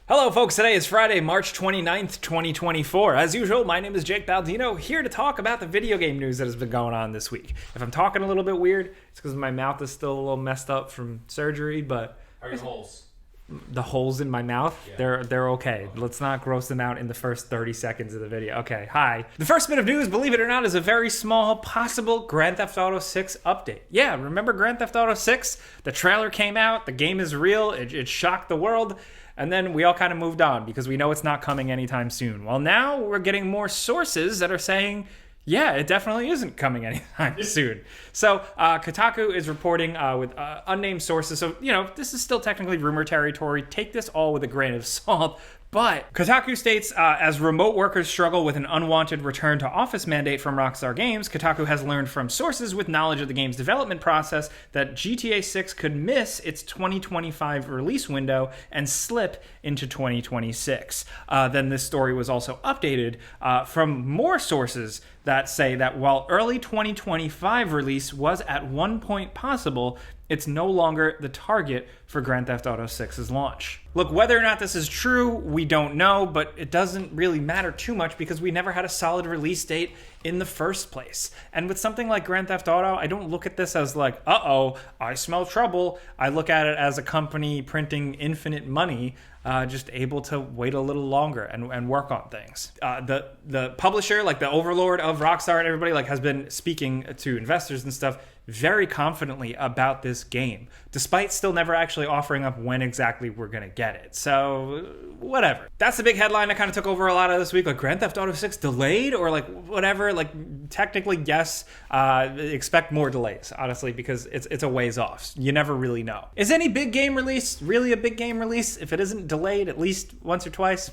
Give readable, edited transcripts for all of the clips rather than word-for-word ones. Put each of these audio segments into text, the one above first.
Hello folks, today is Friday, March 29th, 2024. As usual, my name is Jake Baldino, here to talk about the video game news that has been going on this week. If I'm talking a little bit weird, it's because my mouth is still a little messed up from surgery, but... How are your holes? The holes in my mouth, Yeah. they're okay. Let's not gross them out in the first 30 seconds of the video. Okay, hi. The first bit of news, believe it or not, is a very small possible Grand Theft Auto 6 update. Yeah, remember Grand Theft Auto 6? The trailer came out, the game is real, it shocked the world, and then we all kind of moved on because we know it's not coming anytime soon. Well, now we're getting more sources that are saying, yeah, it definitely isn't coming anytime soon. So Kotaku is reporting with unnamed sources. So, this is still technically rumor territory. Take this all with a grain of salt. But Kotaku states, as remote workers struggle with an unwanted return to office mandate from Rockstar Games, Kotaku has learned from sources with knowledge of the game's development process that GTA6 could miss its 2025 release window and slip into 2026. Then this story was also updated from more sources that say that while early 2025 release was at one point possible, it's no longer the target for Grand Theft Auto 6's launch. Look, whether or not this is true, we don't know, but it doesn't really matter too much because we never had a solid release date in the first place. And with something like Grand Theft Auto, I don't look at this as like, uh-oh, I smell trouble. I look at it as a company printing infinite money, just able to wait a little longer and work on things. The publisher, like the overlord of Rockstar and everybody, like has been speaking to investors and stuff very confidently about this game, despite still never actually offering up when exactly we're going to get it. So, whatever. That's the big headline that kind of took over a lot of this week. Like, Grand Theft Auto 6 delayed? Or, like, whatever. Like, technically, yes. Expect more delays, honestly, because it's a ways off. You never really know. Is any big game release really a big game release if it isn't delayed at least once or twice?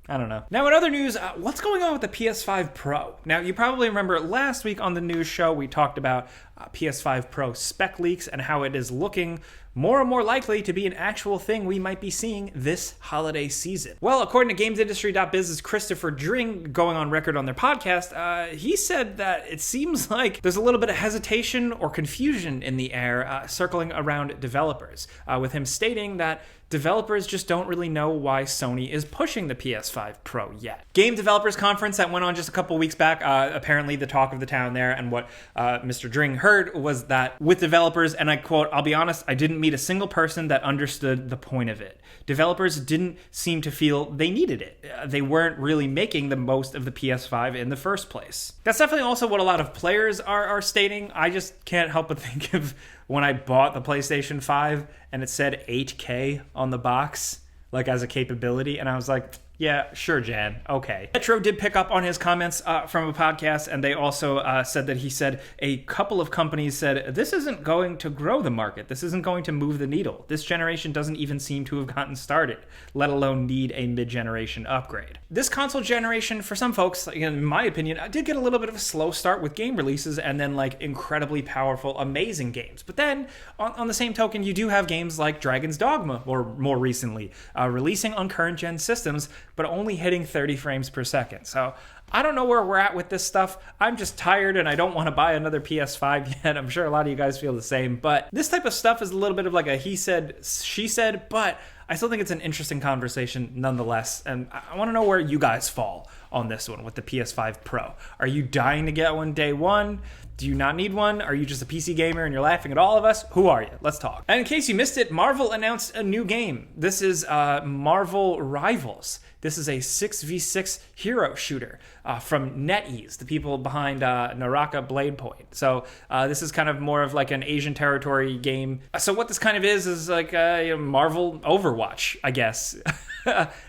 I don't know. Now, in other news, what's going on with the PS5 Pro? Now, you probably remember last week on the news show, we talked about PS5 Pro spec leaks and how it is looking more and more likely to be an actual thing we might be seeing this holiday season. Well, according to GamesIndustry.biz's Christopher Dring, going on record on their podcast, he said that it seems like there's a little bit of hesitation or confusion in the air circling around developers, with him stating that developers just don't really know why Sony is pushing the PS5 Pro yet. Game Developers Conference that went on just a couple weeks back, apparently the talk of the town there, and what Mr. Dring heard was that with developers, and I quote, "I'll be honest, I didn't meet a single person that understood the point of it. Developers didn't seem to feel they needed it. They weren't really making the most of the PS5 in the first place." That's definitely also what a lot of players are stating. I just can't help but think of when I bought the PlayStation 5 and it said 8K on the box, like as a capability, and I was like, yeah, sure, Jan. Okay. Metro did pick up on his comments from a podcast, and they also said that he said a couple of companies said, this isn't going to grow the market. This isn't going to move the needle. This generation doesn't even seem to have gotten started, let alone need a mid-generation upgrade. This console generation, for some folks, in my opinion, did get a little bit of a slow start with game releases and then like incredibly powerful, amazing games. But then, on the same token, you do have games like Dragon's Dogma, or more recently, releasing on current-gen systems, but only hitting 30 frames per second. So I don't know where we're at with this stuff. I'm just tired and I don't want to buy another PS5 yet. I'm sure a lot of you guys feel the same, but this type of stuff is a little bit of like a he said, she said, but I still think it's an interesting conversation nonetheless. And I want to know where you guys fall on this one with the PS5 Pro. Are you dying to get one day one? Do you not need one? Are you just a PC gamer and you're laughing at all of us? Who are you? Let's talk. And in case you missed it, Marvel announced a new game. This is Marvel Rivals. This is a 6v6 hero shooter from NetEase, the people behind Naraka Blade Point. So this is kind of more of like an Asian territory game. So what this kind of is like Marvel Overwatch, I guess.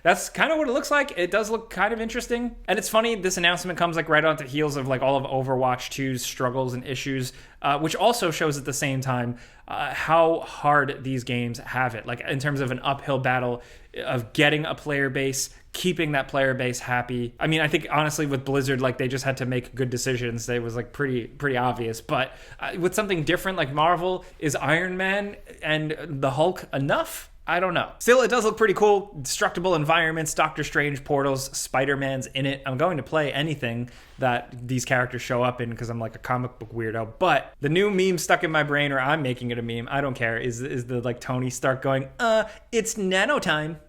That's kind of what it looks like. It does look kind of interesting. And it's funny, this announcement comes like right on the heels of like all of Overwatch 2's struggles and issues, which also shows at the same time how hard these games have it. Like in terms of an uphill battle of getting a player base, keeping that player base happy. I mean, I think honestly with Blizzard, like they just had to make good decisions. It was like pretty obvious. But with something different like Marvel, is Iron Man and the Hulk enough? I don't know. Still, it does look pretty cool. Destructible environments, Doctor Strange portals, Spider-Man's in it. I'm going to play anything that these characters show up in because I'm like a comic book weirdo. But the new meme stuck in my brain, or I'm making it a meme, I don't care, is the like Tony Stark going, it's nano time.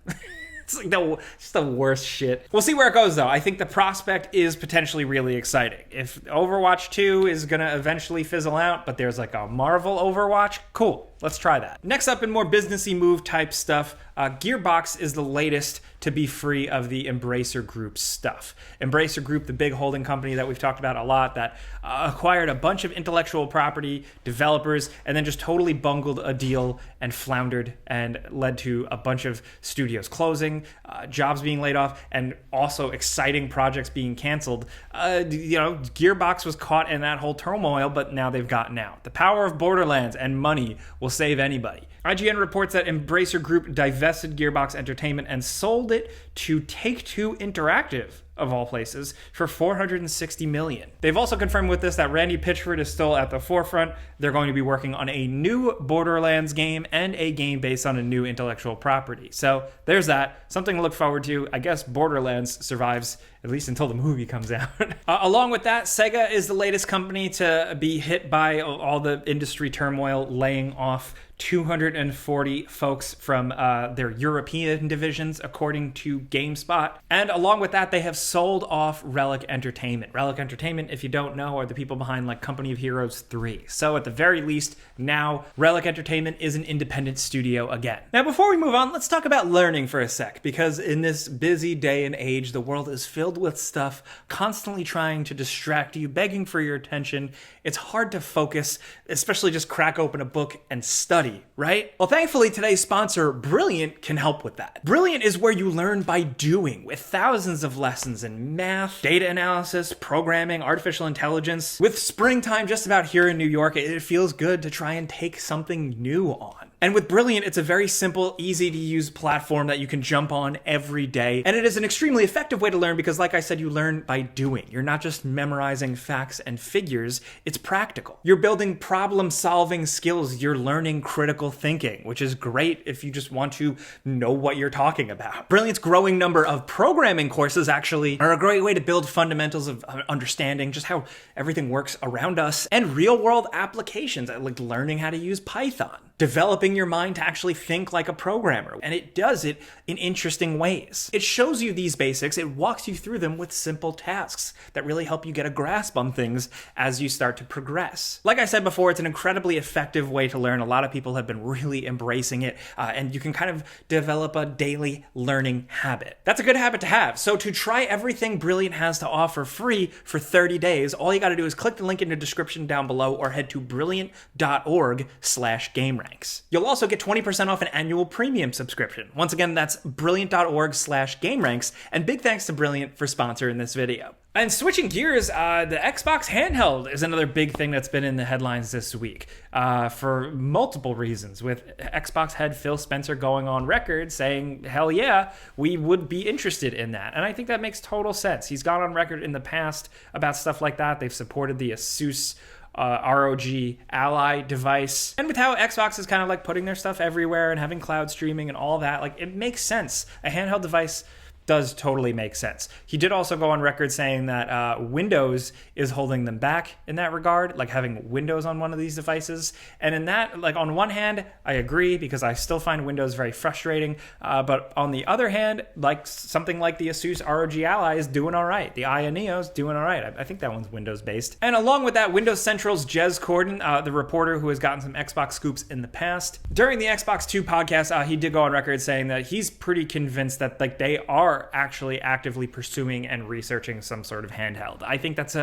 It's like it's the worst shit. We'll see where it goes, though. I think the prospect is potentially really exciting. If Overwatch 2 is going to eventually fizzle out, but there's like a Marvel Overwatch, cool. Let's try that. Next up, in more businessy move type stuff, Gearbox is the latest to be free of the Embracer Group stuff. Embracer Group, the big holding company that we've talked about a lot, that acquired a bunch of intellectual property, developers, and then just totally bungled a deal and floundered and led to a bunch of studios closing, jobs being laid off, and also exciting projects being canceled. Gearbox was caught in that whole turmoil, but now they've gotten out. The power of Borderlands and money will save anybody. IGN reports that Embracer Group divested Gearbox Entertainment and sold it to Take-Two Interactive, of all places, for $460 million. They've also confirmed with this that Randy Pitchford is still at the forefront. They're going to be working on a new Borderlands game and a game based on a new intellectual property. So there's that. Something to look forward to. I guess Borderlands survives at least until the movie comes out. Along with that, Sega is the latest company to be hit by all the industry turmoil, laying off 240 folks from their European divisions, according to GameSpot. And along with that, they have sold off Relic Entertainment. Relic Entertainment, if you don't know, are the people behind like Company of Heroes 3. So at the very least, now Relic Entertainment is an independent studio again. Now, before we move on, let's talk about learning for a sec, because in this busy day and age, the world is filled with stuff constantly trying to distract you, begging for your attention. It's hard to focus, especially just crack open a book and study, right? Well, thankfully, today's sponsor, Brilliant, can help with that. Brilliant is where you learn by doing, with thousands of lessons in math, data analysis, programming, artificial intelligence. With springtime just about here in New York, it feels good to try and take something new on. And with Brilliant, it's a very simple, easy to use platform that you can jump on every day. And it is an extremely effective way to learn because, like I said, you learn by doing. You're not just memorizing facts and figures, it's practical. You're building problem-solving skills. You're learning critical thinking, which is great if you just want to know what you're talking about. Brilliant's growing number of programming courses actually are a great way to build fundamentals of understanding just how everything works around us, and real-world applications, like learning how to use Python. Developing your mind to actually think like a programmer, and it does it in interesting ways. It shows you these basics, it walks you through them with simple tasks that really help you get a grasp on things as you start to progress. Like I said before, it's an incredibly effective way to learn. A lot of people have been really embracing it, and you can kind of develop a daily learning habit. That's a good habit to have. So to try everything Brilliant has to offer free for 30 days, all you gotta do is click the link in the description down below or head to brilliant.org/gameranx. You'll also get 20% off an annual premium subscription. Once again, that's brilliant.org/gameranx, and big thanks to Brilliant for sponsoring this video. And switching gears, the Xbox Handheld is another big thing that's been in the headlines this week for multiple reasons, with Xbox head Phil Spencer going on record saying, hell yeah, we would be interested in that. And I think that makes total sense. He's gone on record in the past about stuff like that. They've supported the Asus ROG Ally device. And with how Xbox is kind of like putting their stuff everywhere and having cloud streaming and all that, like it makes sense. A handheld device does totally make sense. He did also go on record saying that Windows is holding them back in that regard, like having Windows on one of these devices. And in that, like on one hand, I agree because I still find Windows very frustrating. But on the other hand, like something like the Asus ROG Ally is doing all right. The Aya Neo is doing all right. I think that one's Windows based. And along with that, Windows Central's Jez Corden, the reporter who has gotten some Xbox scoops in the past, during the Xbox 2 podcast, he did go on record saying that he's pretty convinced that like they are actually actively pursuing and researching some sort of handheld. I think that's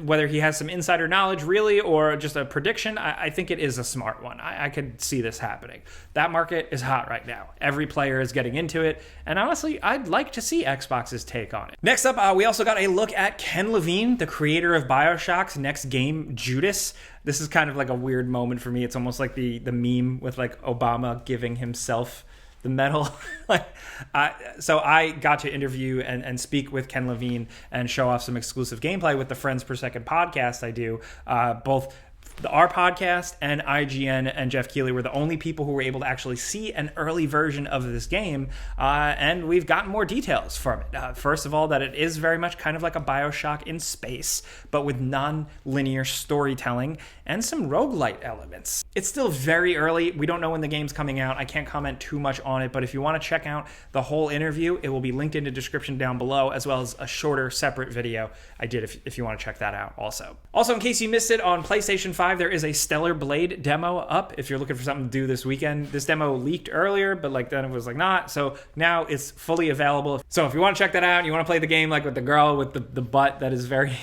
whether he has some insider knowledge really or just a prediction, I think it is a smart one. I could see this happening. That market is hot right now. Every player is getting into it, and honestly, I'd like to see Xbox's take on it. Next up, we also got a look at Ken Levine, the creator of BioShock's next game, Judas. This is kind of like a weird moment for me. It's almost like the meme with like Obama giving himself the medal. So I got to interview and speak with Ken Levine and show off some exclusive gameplay with the Friends Per Second podcast I do, both Our podcast and IGN and Jeff Keighley were the only people who were able to actually see an early version of this game, and we've gotten more details from it. First of all, that it is very much kind of like a BioShock in space, but with non-linear storytelling and some roguelite elements. It's still very early. We don't know when the game's coming out. I can't comment too much on it, but if you want to check out the whole interview, it will be linked in the description down below, as well as a shorter separate video I did if you want to check that out also. Also, in case you missed it, on PlayStation 5, there is a Stellar Blade demo up if you're looking for something to do this weekend. This demo leaked earlier, but then it was not, so now it's fully available. So if you want to check that out, you want to play the game with the girl with the butt that is very,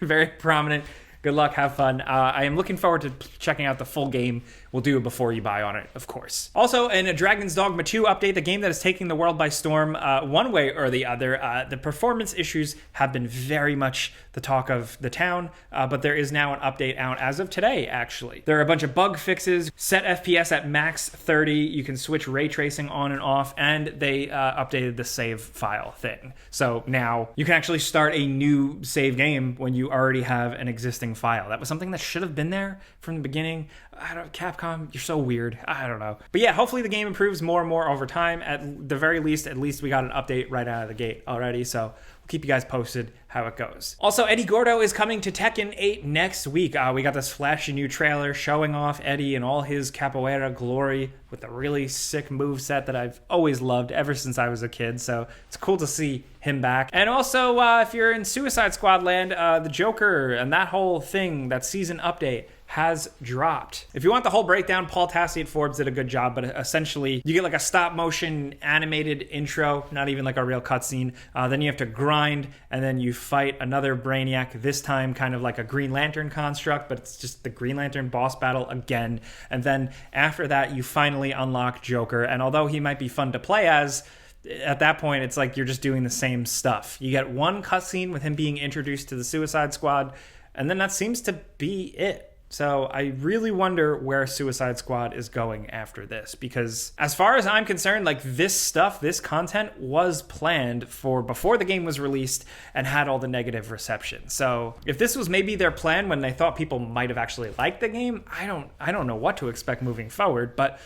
very prominent, good luck, have fun. I am looking forward to checking out the full game. We'll do a before you buy on it, of course. Also, in a Dragon's Dogma 2 update, the game that is taking the world by storm one way or the other, the performance issues have been very much the talk of the town, but there is now an update out as of today, actually. There are a bunch of bug fixes, set FPS at max 30, you can switch ray tracing on and off, and they updated the save file thing. So now you can actually start a new save game when you already have an existing file. That was something that should have been there from the beginning. Capcom, you're so weird. I don't know. But yeah, hopefully the game improves more and more over time. At the very least, we got an update right out of the gate already, so we'll keep you guys posted how it goes. Also, Eddy Gordo is coming to Tekken 8 next week. We got this flashy new trailer showing off Eddy and all his capoeira glory with a really sick moveset that I've always loved ever since I was a kid, so it's cool to see him back. And also, if you're in Suicide Squad land, the Joker and that whole thing, that season update, has dropped. If you want the whole breakdown, Paul Tassi at Forbes did a good job, but essentially you get like a stop motion animated intro, not even like a real cutscene. Then you have to grind, and then you fight another Brainiac, this time kind of like a Green Lantern construct, but it's just the Green Lantern boss battle again. And then after that, you finally unlock Joker, and although he might be fun to play as, at that point, it's like you're just doing the same stuff. You get one cutscene with him being introduced to the Suicide Squad, and then that seems to be it. So I really wonder where Suicide Squad is going after this, because as far as I'm concerned, like this stuff, this content was planned for before the game was released and had all the negative reception. So if this was maybe their plan when they thought people might have actually liked the game, I don't know what to expect moving forward, but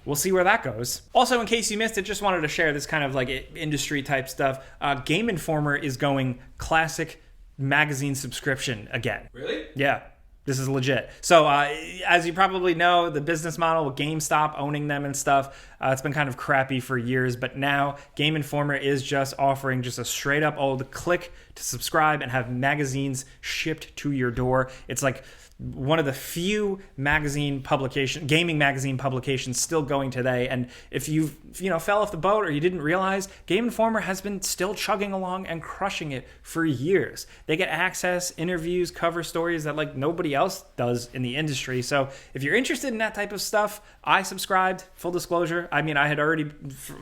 we'll see where that goes. Also, in case you missed it, just wanted to share this kind of like industry type stuff. Game Informer is going classic magazine subscription again. Really? Yeah. This is legit. So as you probably know, the business model with GameStop owning them and stuff, it's been kind of crappy for years, but now Game Informer is just offering just a straight up old click to subscribe and have magazines shipped to your door. It's like one of the few gaming magazine publications still going today. And if you fell off the boat or you didn't realize, Game Informer has been still chugging along and crushing it for years. They get access, interviews, cover stories that like nobody else does in the industry. So if you're interested in that type of stuff, I subscribed, full disclosure. I mean, I had already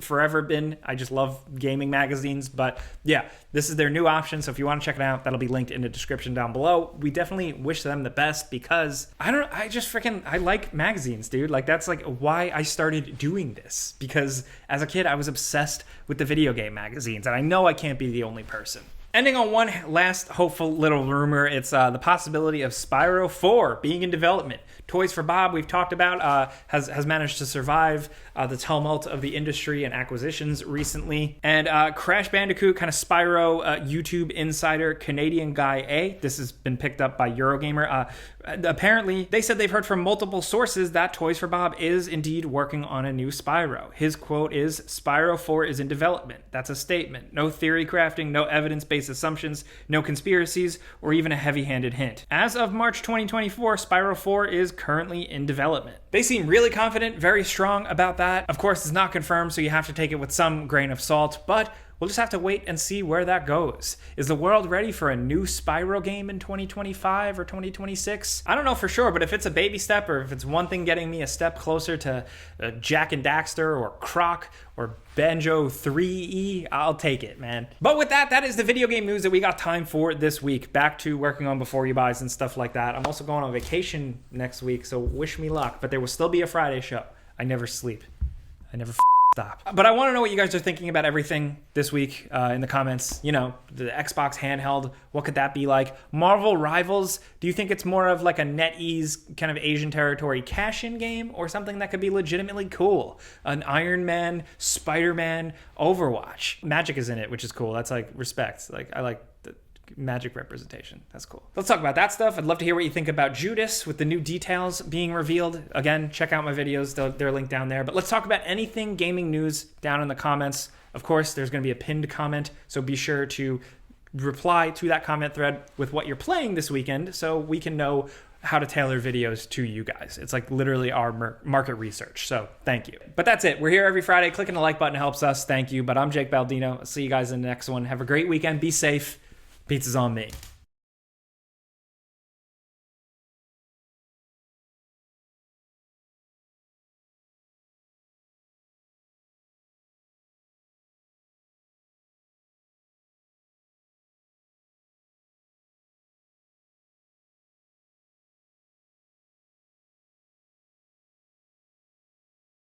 forever been. I just love gaming magazines, but yeah, this is their new option. So if you want to check it out, that'll be linked in the description down below. We definitely wish them the best, because I like magazines, dude. Like that's like why I started doing this, because as a kid I was obsessed with the video game magazines, and I know I can't be the only person. Ending on one last hopeful little rumor, it's the possibility of Spyro 4 being in development. Toys for Bob, we've talked about, has managed to survive the tumult of the industry and acquisitions recently. And Crash Bandicoot, kind of Spyro YouTube insider, Canadian Guy A. This has been picked up by Eurogamer. Apparently, they said they've heard from multiple sources that Toys for Bob is indeed working on a new Spyro. His quote is, "Spyro 4 is in development." That's a statement. No theory crafting, no evidence-based assumptions, no conspiracies, or even a heavy-handed hint. As of March 2024, Spyro 4 is currently in development. They seem really confident, very strong about that. Of course, it's not confirmed, so you have to take it with some grain of salt, but we'll just have to wait and see where that goes. Is the world ready for a new Spyro game in 2025 or 2026? I don't know for sure, but if it's a baby step, or if it's one thing getting me a step closer to Jack and Daxter or Croc or Banjo 3E, I'll take it, man. But with that, that is the video game news that we got time for this week. Back to working on Before You Buys and stuff like that. I'm also going on vacation next week, so wish me luck, but there will still be a Friday show. I never sleep. I never Stop. But I want to know what you guys are thinking about everything this week in the comments. You know, the Xbox handheld, what could that be like? Marvel Rivals, do you think it's more of like a NetEase kind of Asian territory cash-in game or something that could be legitimately cool? An Iron Man, Spider-Man, Overwatch. Magic is in it, which is cool. That's like respect. Like I like the Magic representation. That's cool. Let's talk about that stuff. I'd love to hear what you think about Judas with the new details being revealed. Again, check out my videos. They're linked down there. But let's talk about anything gaming news down in the comments. Of course, there's going to be a pinned comment, so be sure to reply to that comment thread with what you're playing this weekend so we can know how to tailor videos to you guys. It's like literally our market research. So thank you. But that's it. We're here every Friday. Clicking the like button helps us. Thank you. But I'm Jake Baldino. I'll see you guys in the next one. Have a great weekend. Be safe. Pizza's on me.